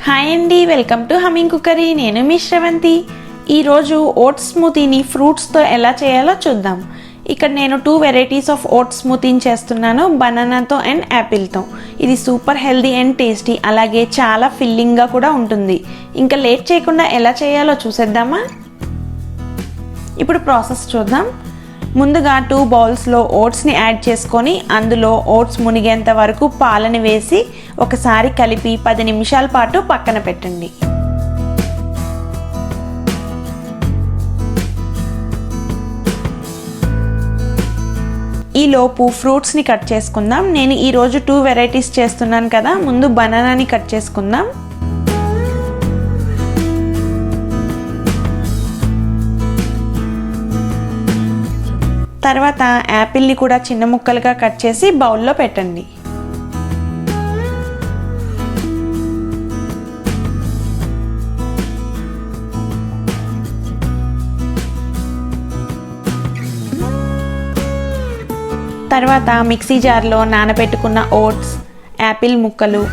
Hi అండి, welcome to humming cookery. నేను మీ శ్రవంతి. ఈరోజు ఓట్స్ స్మూతీని ఫ్రూట్స్తో ఎలా చేయాలో చూద్దాం. ఇక్కడ నేను 2 వెరైటీస్ ఆఫ్ ఓట్స్ స్మూతీని చేస్తున్నాను, బనానాతో అండ్ యాపిల్తో. ఇది సూపర్ హెల్దీ అండ్ టేస్టీ, అలాగే చాలా ఫిల్లింగ్గా కూడా ఉంటుంది. ఇంకా లేట్ చేయకుండా ఎలా చేయాలో చూసేద్దామా? ఇప్పుడు ప్రాసెస్ చూద్దాం. ముందుగా 2 బౌల్స్లో ఓట్స్ని యాడ్ చేసుకొని అందులో ఓట్స్ మునిగేంత వరకు పాలని వేసి ఒకసారి కలిపి 10 నిమిషాల పాటు పక్కన పెట్టండి. ఈలోపు ఫ్రూట్స్ని కట్ చేసుకుందాం. నేను ఈరోజు 2 వెరైటీస్ చేస్తున్నాను కదా, ముందు బనానాని కట్ చేసుకుందాం. తర్వాత యాపిల్ని కూడా చిన్న ముక్కలుగా కట్ చేసి బౌల్లో పెట్టండి. తర్వాత మిక్సీ జార్లో నానబెట్టుకున్న ఓట్స్, యాపిల్ ముక్కలు,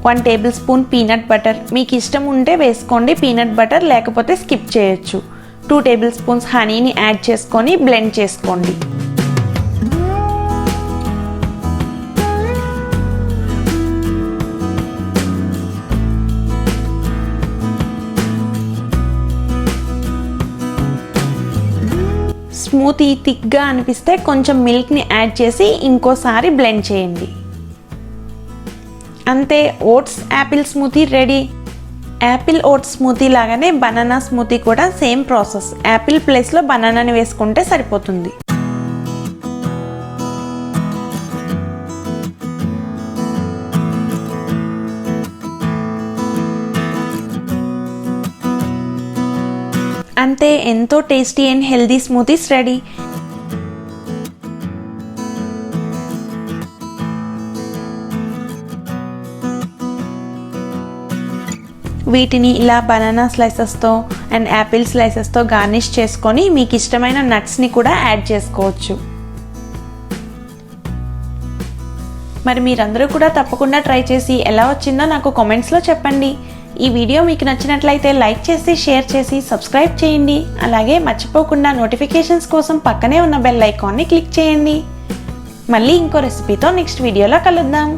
1 టేబుల్ స్పూన్ పీనట్ బటర్, మీకు ఇష్టం ఉంటే వేసుకోండి, పీనట్ బటర్ లేకపోతే స్కిప్ చేయొచ్చు. 2 టేబుల్ స్పూన్స్ హనీని యాడ్ చేసుకొని బ్లెండ్ చేసుకోండి. స్మూతీ థిక్గా అనిపిస్తే కొంచెం మిల్క్ని యాడ్ చేసి ఇంకోసారి బ్లెండ్ చేయండి. అంతే, oats apple smoothie ready. Apple oats smoothie లాగానే బనానా స్మూతీ కూడా సేమ్ ప్రాసెస్. యాపిల్ ప్లేస్లో బనానాని వేసుకుంటే సరిపోతుంది. అంతే, ఎంతో tasty and healthy smoothies ready. వీటిని ఇలా బనానా స్లైసెస్తో అండ్ యాపిల్ స్లైసెస్తో గార్నిష్ చేసుకొని మీకు ఇష్టమైన నట్స్ని కూడా యాడ్ చేసుకోవచ్చు. మరి మీరందరూ కూడా తప్పకుండా ట్రై చేసి ఎలా వచ్చిందో నాకు కామెంట్స్లో చెప్పండి. ఈ వీడియో మీకు నచ్చినట్లయితే లైక్ చేసి, షేర్ చేసి, సబ్స్క్రైబ్ చేయండి. అలాగే మర్చిపోకుండా నోటిఫికేషన్స్ కోసం పక్కనే ఉన్న బెల్ ఐకాన్ని క్లిక్ చేయండి. మళ్ళీ ఇంకో రెసిపీతో నెక్స్ట్ వీడియోలో కలుద్దాం.